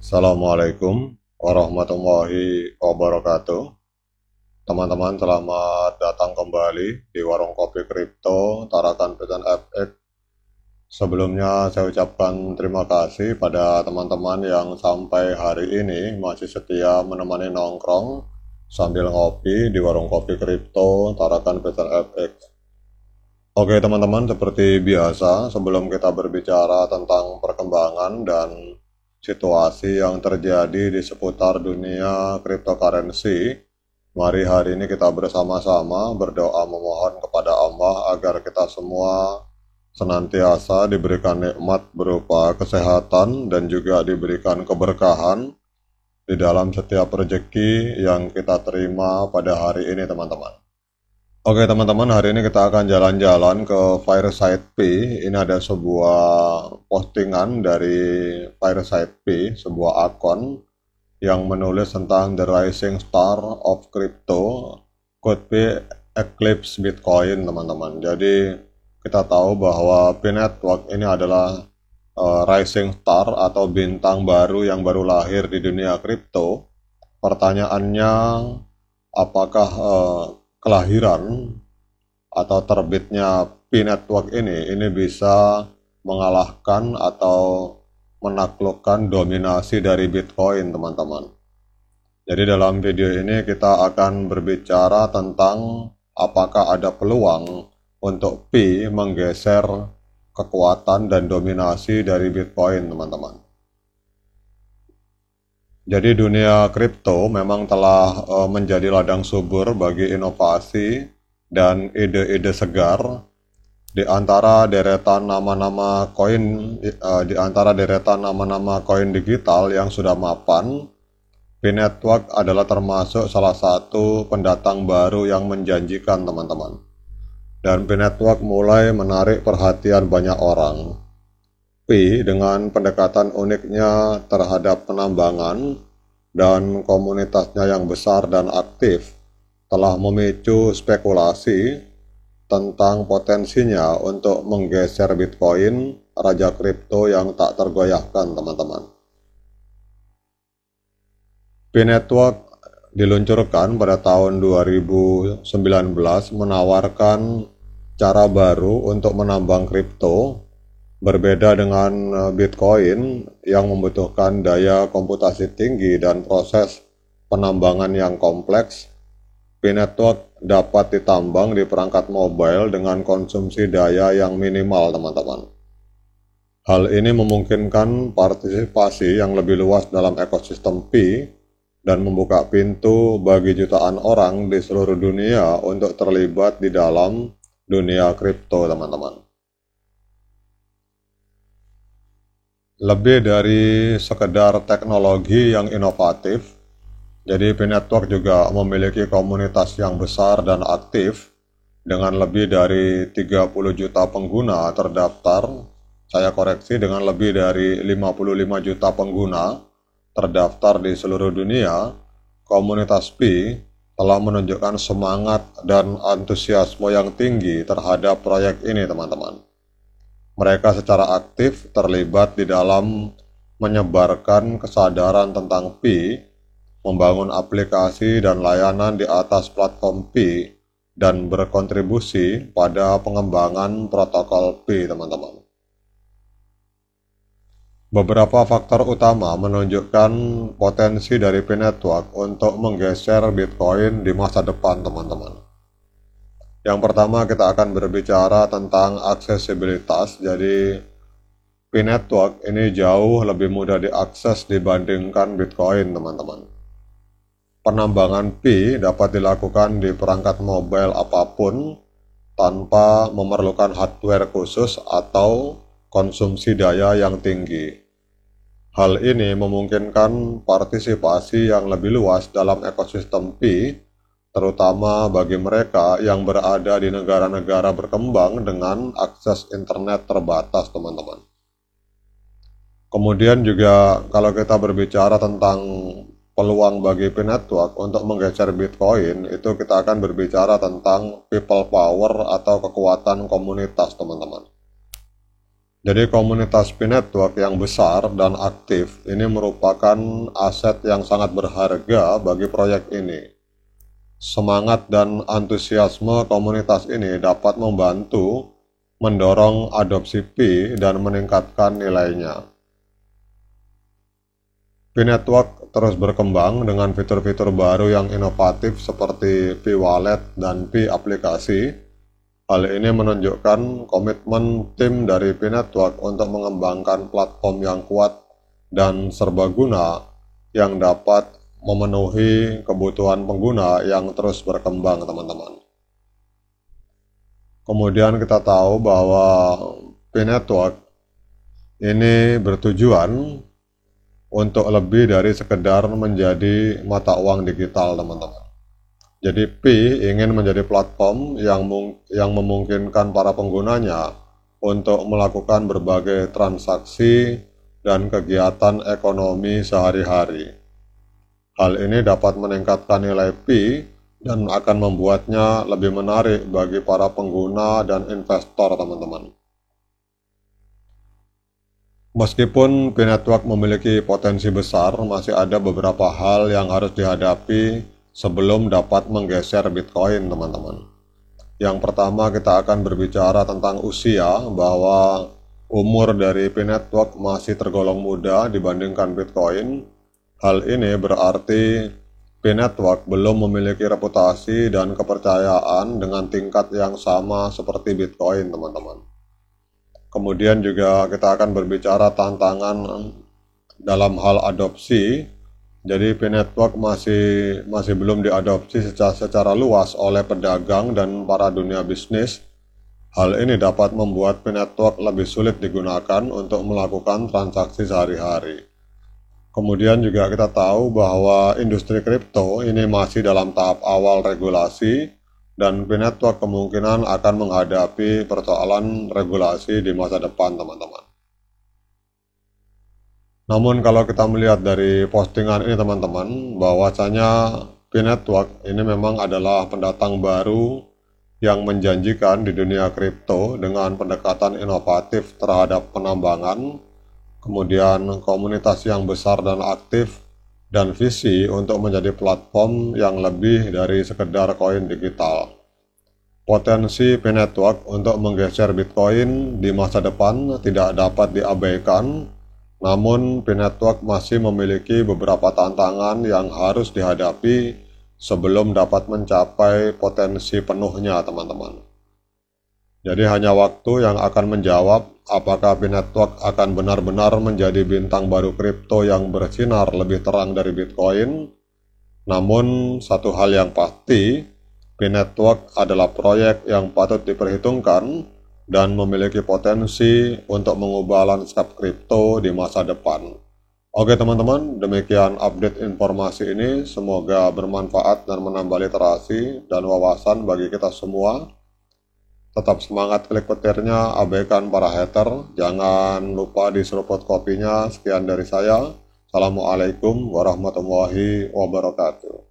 Assalamualaikum warahmatullahi wabarakatuh. Teman-teman, selamat datang kembali di Warung Kopi Kripto Tarakan Pecan FX. Sebelumnya saya ucapkan terima kasih pada teman-teman yang sampai hari ini masih setia menemani nongkrong sambil ngopi di Warung Kopi Kripto Tarakan Pecan FX. Oke teman-teman, seperti biasa sebelum kita berbicara tentang perkembangan dan situasi yang terjadi di seputar dunia cryptocurrency, mari hari ini kita bersama-sama berdoa memohon kepada Allah agar kita semua senantiasa diberikan nikmat berupa kesehatan dan juga diberikan keberkahan di dalam setiap rezeki yang kita terima pada hari ini teman-teman. Oke teman-teman, hari ini kita akan jalan-jalan ke Fireside P. Ini ada sebuah postingan dari Fireside P, sebuah akun yang menulis tentang The Rising Star of Crypto could be eclipse Bitcoin teman-teman. Jadi kita tahu bahwa P Network ini adalah rising star atau bintang baru yang baru lahir di dunia kripto. Pertanyaannya, apakah kelahiran atau terbitnya P Network ini bisa mengalahkan atau menaklukkan dominasi dari Bitcoin teman-teman. Jadi dalam video ini kita akan berbicara tentang apakah ada peluang untuk P menggeser kekuatan dan dominasi dari Bitcoin teman-teman. Jadi dunia kripto memang telah menjadi ladang subur bagi inovasi dan ide-ide segar di antara deretan nama-nama koin digital yang sudah mapan. P Network adalah termasuk salah satu pendatang baru yang menjanjikan teman-teman. Dan P Network mulai menarik perhatian banyak orang. P dengan pendekatan uniknya terhadap penambangan dan komunitasnya yang besar dan aktif telah memicu spekulasi tentang potensinya untuk menggeser Bitcoin, raja kripto yang tak tergoyahkan teman-teman. P Network diluncurkan pada tahun 2019 menawarkan cara baru untuk menambang kripto. Berbeda dengan Bitcoin yang membutuhkan daya komputasi tinggi dan proses penambangan yang kompleks, P Network dapat ditambang di perangkat mobile dengan konsumsi daya yang minimal teman-teman. Hal ini memungkinkan partisipasi yang lebih luas dalam ekosistem P dan membuka pintu bagi jutaan orang di seluruh dunia untuk terlibat di dalam dunia kripto teman-teman. Lebih dari sekedar teknologi yang inovatif, jadi P Network juga memiliki komunitas yang besar dan aktif dengan lebih dari 30 juta pengguna terdaftar. Saya koreksi, dengan lebih dari 55 juta pengguna terdaftar di seluruh dunia. Komunitas P telah menunjukkan semangat dan antusiasme yang tinggi terhadap proyek ini teman-teman. Mereka secara aktif terlibat di dalam menyebarkan kesadaran tentang P, membangun aplikasi dan layanan di atas platform P, dan berkontribusi pada pengembangan protokol P, teman-teman. Beberapa faktor utama menunjukkan potensi dari P Network untuk menggeser Bitcoin di masa depan, teman-teman. Yang pertama kita akan berbicara tentang aksesibilitas. Jadi P Network ini jauh lebih mudah diakses dibandingkan Bitcoin teman-teman. Penambangan P dapat dilakukan di perangkat mobile apapun tanpa memerlukan hardware khusus atau konsumsi daya yang tinggi. Hal ini memungkinkan partisipasi yang lebih luas dalam ekosistem P, terutama bagi mereka yang berada di negara-negara berkembang dengan akses internet terbatas, teman-teman. Kemudian juga kalau kita berbicara tentang peluang bagi P Network untuk menggeser Bitcoin, itu kita akan berbicara tentang people power atau kekuatan komunitas, teman-teman. Jadi komunitas P-Network yang besar dan aktif ini merupakan aset yang sangat berharga bagi proyek ini. Semangat dan antusiasme komunitas ini dapat membantu mendorong adopsi Pi dan meningkatkan nilainya. P-Network terus berkembang dengan fitur-fitur baru yang inovatif seperti P-Wallet dan P-Aplikasi. Hal ini menunjukkan komitmen tim dari P-Network untuk mengembangkan platform yang kuat dan serbaguna yang dapat memenuhi kebutuhan pengguna yang terus berkembang, teman-teman. Kemudian kita tahu bahwa P-Network ini bertujuan untuk lebih dari sekedar menjadi mata uang digital, teman-teman. Jadi P ingin menjadi platform yang memungkinkan para penggunanya untuk melakukan berbagai transaksi dan kegiatan ekonomi sehari-hari. Hal ini dapat meningkatkan nilai P dan akan membuatnya lebih menarik bagi para pengguna dan investor, teman-teman. Meskipun P-Network memiliki potensi besar, masih ada beberapa hal yang harus dihadapi sebelum dapat menggeser Bitcoin, teman-teman. Yang pertama, kita akan berbicara tentang usia, bahwa umur dari P-Network masih tergolong muda dibandingkan Bitcoin. Hal ini berarti P-Network belum memiliki reputasi dan kepercayaan dengan tingkat yang sama seperti Bitcoin, teman-teman. Kemudian juga kita akan berbicara tantangan dalam hal adopsi. Jadi P-Network masih belum diadopsi secara luas oleh pedagang dan para dunia bisnis. Hal ini dapat membuat P-Network lebih sulit digunakan untuk melakukan transaksi sehari-hari. Kemudian juga kita tahu bahwa industri kripto ini masih dalam tahap awal regulasi, dan P-Network kemungkinan akan menghadapi persoalan regulasi di masa depan, teman-teman. Namun kalau kita melihat dari postingan ini, teman-teman, bahwasanya P-Network ini memang adalah pendatang baru yang menjanjikan di dunia kripto dengan pendekatan inovatif terhadap penambangan, kemudian komunitas yang besar dan aktif, dan visi untuk menjadi platform yang lebih dari sekedar koin digital. Potensi P-Network untuk menggeser Bitcoin di masa depan tidak dapat diabaikan, namun P-Network masih memiliki beberapa tantangan yang harus dihadapi sebelum dapat mencapai potensi penuhnya, teman-teman. Jadi hanya waktu yang akan menjawab apakah P-Network akan benar-benar menjadi bintang baru kripto yang bersinar lebih terang dari Bitcoin. Namun satu hal yang pasti, P-Network adalah proyek yang patut diperhitungkan dan memiliki potensi untuk mengubah lanskap kripto di masa depan. Oke teman-teman, demikian update informasi ini. Semoga bermanfaat dan menambah literasi dan wawasan bagi kita semua. Tetap semangat klik petirnya, abaikan para hater. Jangan lupa diseruput kopinya. Sekian dari saya. Assalamualaikum warahmatullahi wabarakatuh.